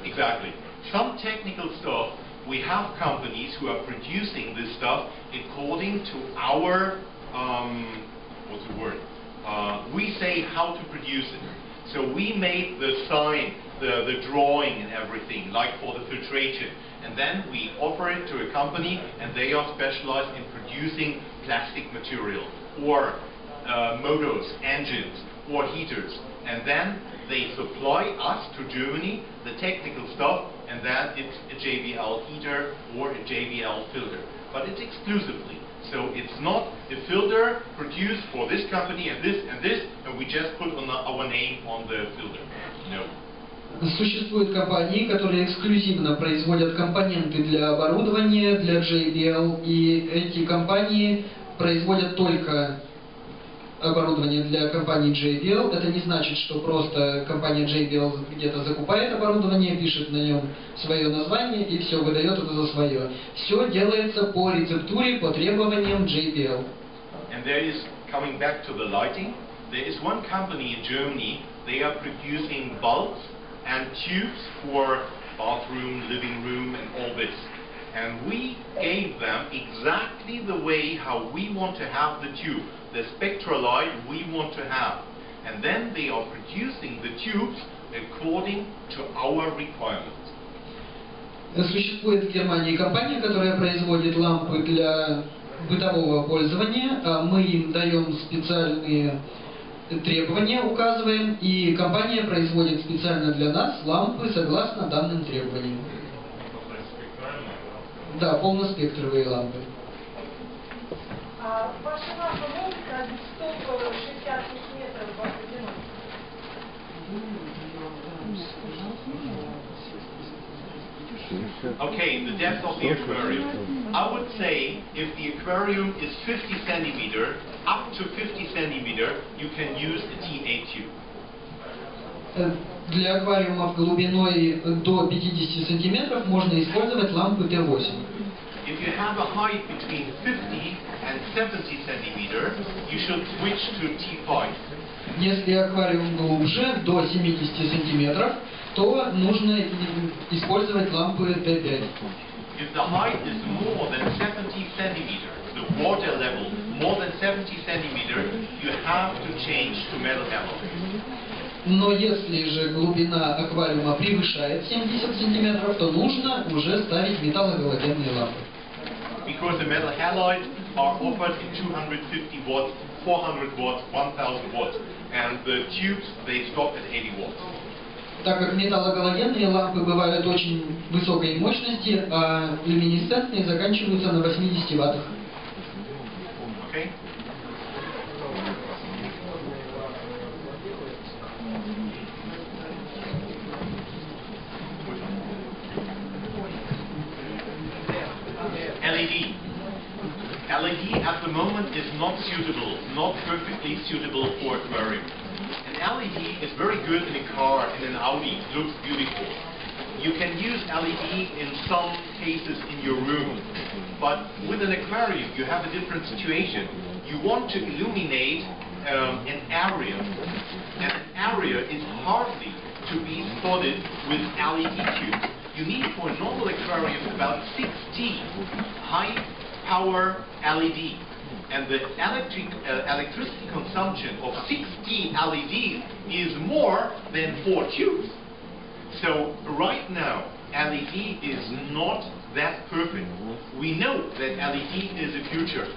Exactly. Some technical stuff, we have companies who are producing this stuff according to our, what's the word? We say how to produce it. So we made the sign, the drawing and everything, like for the filtration. And then we offer it to a company, and they are specialized in producing plastic material, or motors, engines, or heaters. And then they supply us to Germany the technical stuff, and then it's a JBL heater or a JBL filter. But it's exclusively. So it's not a filter produced for this company and this, and we just put on our name on the filter. No. Существуют компании, которые эксклюзивно производят компоненты для оборудования, для JBL, и эти компании производят только оборудование для компании JBL. Это не значит, что просто компания JBL где-то закупает оборудование, пишет на нем свое название и все, выдает это за свое. Все делается по рецептуре, по требованиям JBL. And there is, coming back to the lighting, there is one company in Germany, they are producing bulbs and tubes for bathroom, living room and all this. And we gave them exactly the way how we want to have the tube, the spectral light we want to have. And then they are producing the tubes according to our requirements. Существует в Германии компания, которая производит лампы для бытового пользования. Мы им даем специальные требования, указываем, и компания производит специально для нас лампы согласно данным требованиям. Да, полноспектровые лампы. А ваша лампа может пробить стол 60 сантиметров в одиночку? Okay, the depth of the aquarium. I would say if the aquarium is 50 centimeter, up to 50 centimeter, you can use a TA tube. Для аквариумов глубиной до 50 сантиметров можно использовать лампы Т8. If you have a height between 50 and 70 centimeter, you should switch to T5. Если аквариум глубже, до 70 сантиметров, то нужно использовать лампы Т5. If the height is more than 70 centimeter, the water level more than 70 centimeter, you have to change to metal alloy. Но если же глубина аквариума превышает 70 сантиметров, то нужно уже ставить металлогалогенные лампы. Because the metal halides are offered in 250 watts, 400 watts, 1000 watts, and the tubes they stop at 80 watts. Так как металлогалогенные лампы бывают очень высокой мощности, а люминесцентные заканчиваются на 80 ваттах. Okay? LED. LED at the moment is not suitable, not perfectly suitable for aquarium. An LED is very good in a car, in an Audi, it looks beautiful. You can use LED in some cases in your room, but with an aquarium you have a different situation. You want to illuminate an area, and an area is hardly to be spotted with LED tubes. You need for a normal aquarium about 16 high power LED, and the electricity consumption of 16 LEDs is more than 4 tubes. So right now LED is not that perfect. We know that LED is the future,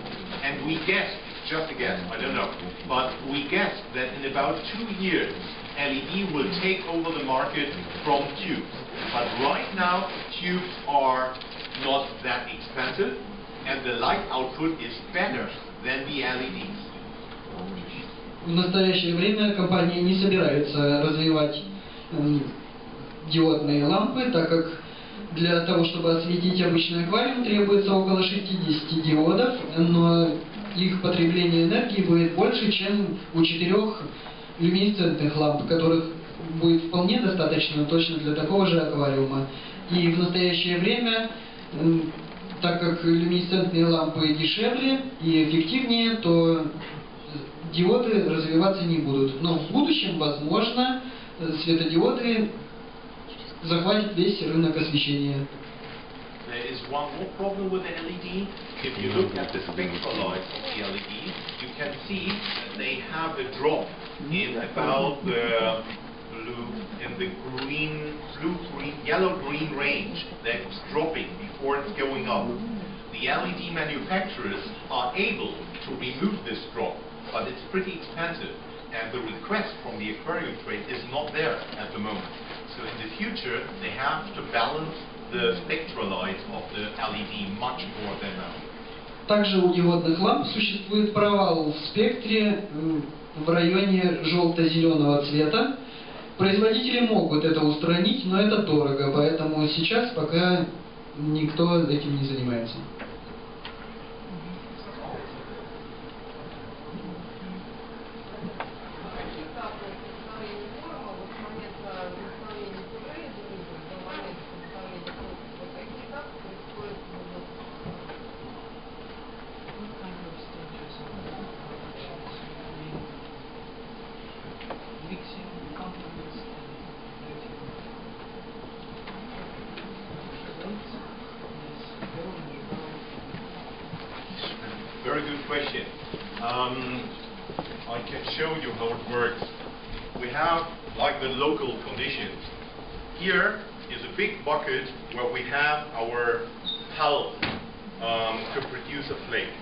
and we guess, just a guess, I don't know, but we guess that in about 2 years LED will take over the market from tubes. But right now tubes are not that expensive, and the light output is better than the LEDs. В настоящее время компания не собирается развивать диодные лампы, так как для того, чтобы осветить обычный аквариум, требуется около 60 диодов, но их потребление энергии будет больше, чем у 4 люминесцентных ламп, которых будет вполне достаточно точно для такого же аквариума. И в настоящее время, так как люминесцентные лампы дешевле и эффективнее, то диоды развиваться не будут. Но в будущем, возможно, светодиоды захватят весь рынок освещения. There is one more problem with the LED. If you look at the spectral lights of the LED, you can see that they have a drop in about the blue, in the green, blue-green, yellow-green range. That's dropping before it's going up. The LED manufacturers are able to remove this drop, but it's pretty expensive, and the request from the aquarium trade is not there at the moment. So in the future, they have to balance the spectral light of the LED much more than now. Также у диодных ламп существует провал в спектре в районе желто-зеленого цвета. Производители могут это устранить, но это дорого, поэтому сейчас пока никто этим не занимается. very good question. I can show you how it works. We have like the local conditions. Here is a big bucket where we have our pulp to produce a flake.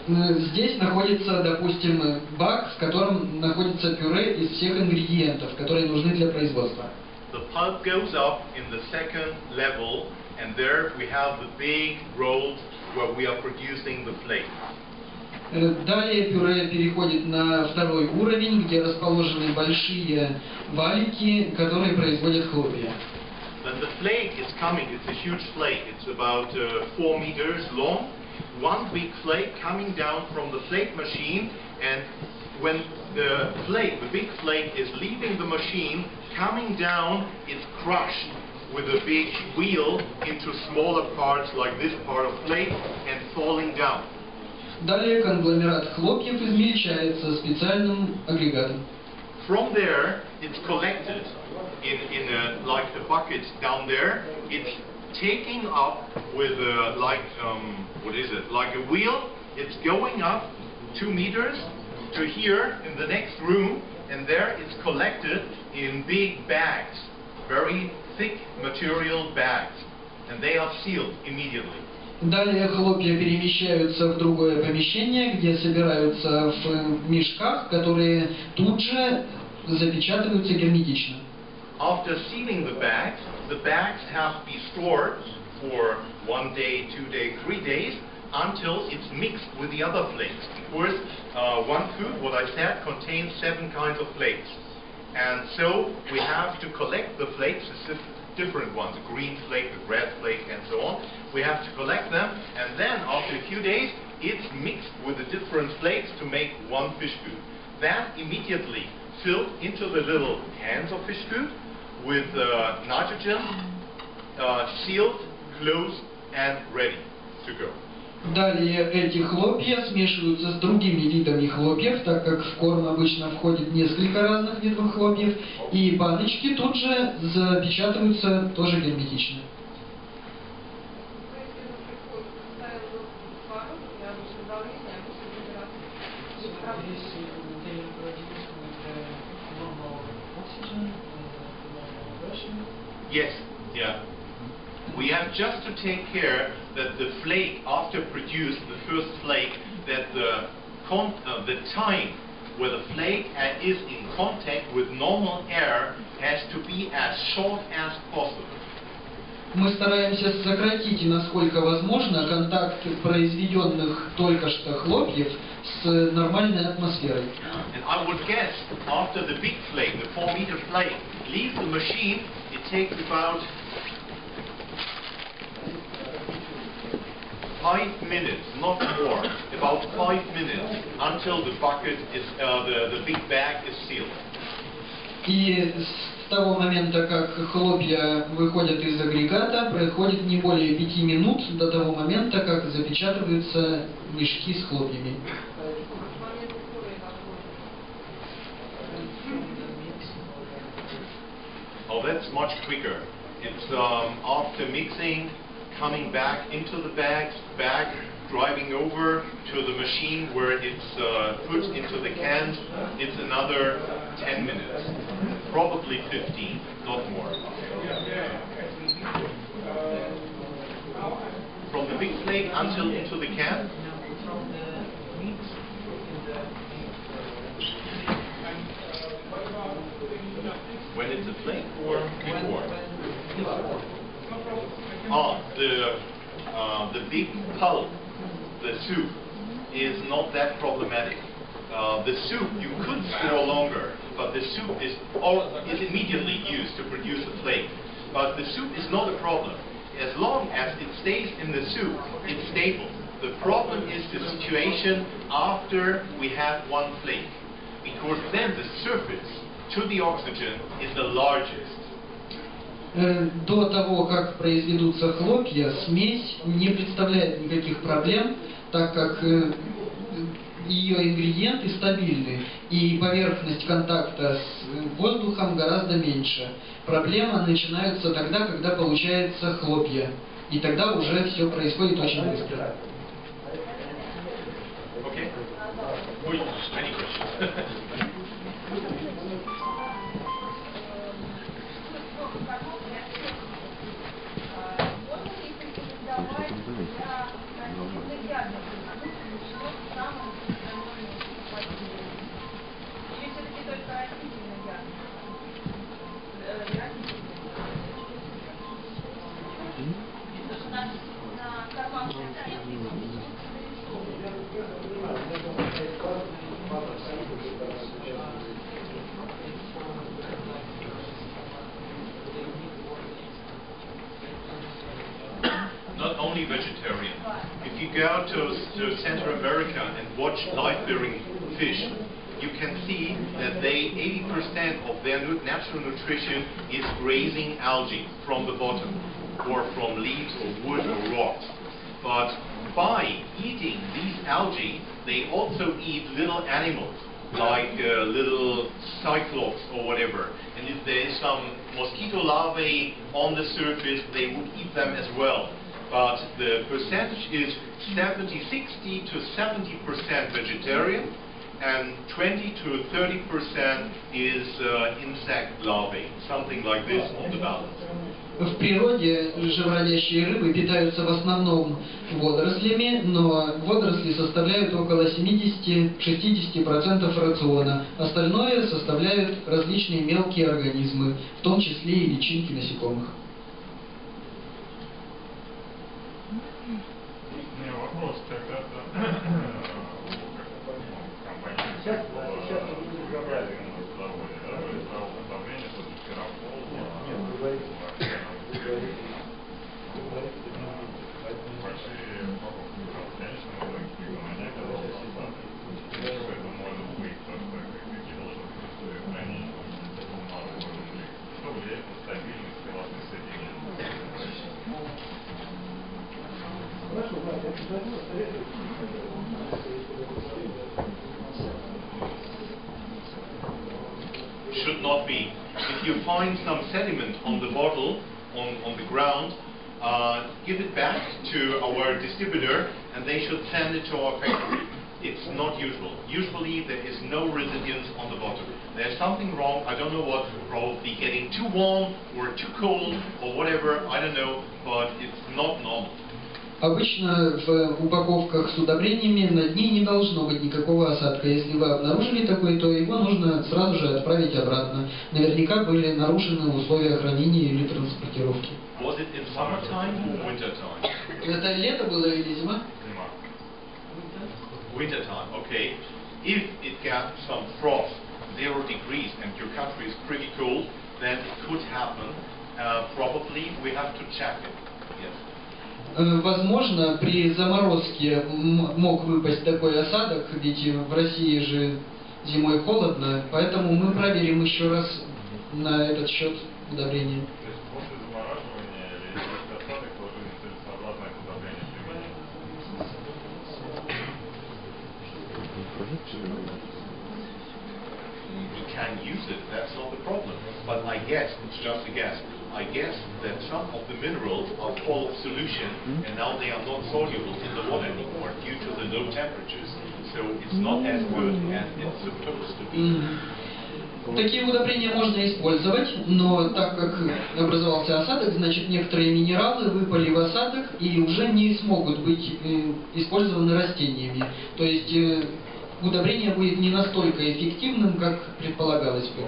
Здесь находится, допустим, бак, в котором находится пюре из всех ингредиентов, которые нужны для производства. The pulp goes up in the second level, and there we have the big rolls where we are producing the flake. Далее пюре переходит на второй уровень, где расположены большие валики, которые производят хлопья. When the flake is coming, it's a huge flake. It's about 4 meters long. One big flake coming down from the flake machine, and when the big flake is leaving the machine, coming down, it's crushed with a big wheel into smaller parts like this part of flake and falling down. Далее конгломерат хлопьев измельчается специальным агрегатом. From there, it's collected in like a bucket down there. It's taking up with like a wheel. It's going up 2 meters to here in the next room, and there it's collected in big bags, very thick material bags, and they are sealed immediately. Далее хлопья перемещаются в другое помещение, где собираются в мешках, которые тут же запечатываются герметично. After sealing the bags have to be stored for 1 day, 2 days, 3 days until it's mixed with the other flakes. Because one food, what I said, contains 7 kinds of flakes. And so we have to collect the flakes, different ones, the green flake, the red flake, and so on. We have to collect them, and then after a few days, it's mixed with the different flakes to make one fish food. That immediately filled into the little cans of fish food with nitrogen, sealed, closed, and ready to go. Далее эти хлопья смешиваются с другими видами хлопьев, так как в корм обычно входит несколько разных видов хлопьев, и баночки тут же запечатываются тоже герметично. Yes, yeah. We have just to take care that the flake, after produced the first flake, that the time where the flake is in contact with normal air has to be as short as possible. Мы стараемся сократить, насколько возможно, контакт произведенных только что хлопьев с нормальной атмосферой. And I would guess after the big flake, the 4-meter flake, leaves the machine, it takes about 5 minutes, not more, about 5 minutes until the bucket is, the big bag is sealed. И с того момента, как хлопья выходят из агрегата, проходит не более 5 минут до того момента, как запечатываются мешки с хлопьями. Oh, that's much quicker. It's after mixing, coming back into the bag, driving over to the machine where it's put into the cans. It's another 10 minutes, probably 15, not more. From the big flake until into the can. When it's a flake or before? The big pulp, the soup, is not that problematic. The soup you could store longer, but the soup is immediately used to produce a flake. But the soup is not a problem. As long as it stays in the soup, it's stable. The problem is the situation after we have one flake, because then the surface to the oxygen is the largest. До того, как произведутся хлопья, смесь не представляет никаких проблем, так как ее ингредиенты стабильны, и поверхность контакта с воздухом гораздо меньше. Проблема начинается тогда, когда получается хлопья, и тогда уже все происходит очень быстро. Wait, any questions? Not only vegetarian. If you go to Central America and watch live-bearing fish, you can see that 80% of their natural nutrition is grazing algae from the bottom, or from leaves or wood or rocks. But by eating these algae, they also eat little animals, like little cyclops or whatever. And if there is some mosquito larvae on the surface, they would eat them as well. But the percentage is 60 to 70% vegetarian, and 20 to 30% is insect larvae, something like this on the balance. В природе живородящие рыбы питаются в основном водорослями, но водоросли составляют около 70-60% рациона. Остальное составляют различные мелкие организмы, в том числе и личинки насекомых. Вопрос, когда-то компания разнообразие на заводе, да, то есть управление, что это пирофол, большие упаковки, конечно, многие пригонять, это это может быть, то, что какие должны быть условия хранения, что влияет на стабильность классной соединения. Should not be. If you find some sediment on the bottle, on the ground, give it back to our distributor and they should send it to our factory. It's not usual. Usually there is no residues on the bottom. There's something wrong, I don't know what, probably getting too warm or too cold or whatever, I don't know, but it's not normal. Обычно в упаковках с удобрениями на дне не должно быть никакого осадка. Если вы обнаружили такой, то его нужно сразу же отправить обратно. Наверняка были нарушены условия хранения или транспортировки. Was it in summertime or wintertime? Это лето было или зима? Wintertime, okay. If it got some frost, 0 degrees, and your country is pretty cold, then it could happen. Probably we have to check it. Yes. Возможно, при заморозке мог выпасть такой осадок, ведь в России же зимой холодно, поэтому мы проверим еще раз на этот счет удобрения. То есть после замораживания или если осадок, то уже нецелесообразно это удобрение применять. We can use it, that's not the problem. But I guess, it's just a guess, I guess that some of the minerals are full of solution and now they are not soluble in the water anymore due to the low temperatures. So it's not as good as it's supposed to be. Такие удобрения можно использовать, но так как образовался осадок, значит некоторые минералы выпали в осадок и уже не смогут быть использованы растениями. То есть удобрение будет не настолько эффективным, как предполагалось бы.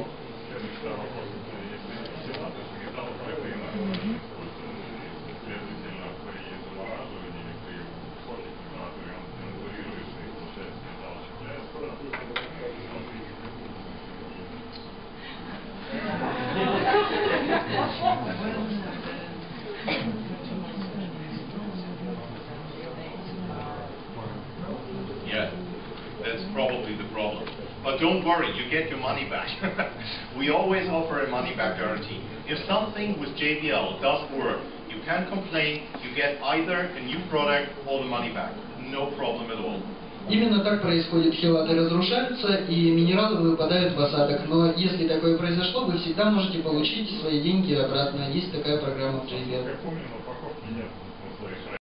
Yeah, that's probably the problem. But don't worry, you get your money back. We always offer a money back guarantee. If something with JBL doesn't work, you can complain, you get either a new product or the money back. No problem at all. Именно так происходит. Хелаты разрушаются и минералы выпадают в осадок. Но если такое произошло, вы всегда можете получить свои деньги обратно. Есть такая программа в JBL. Как помню, на упаковке нет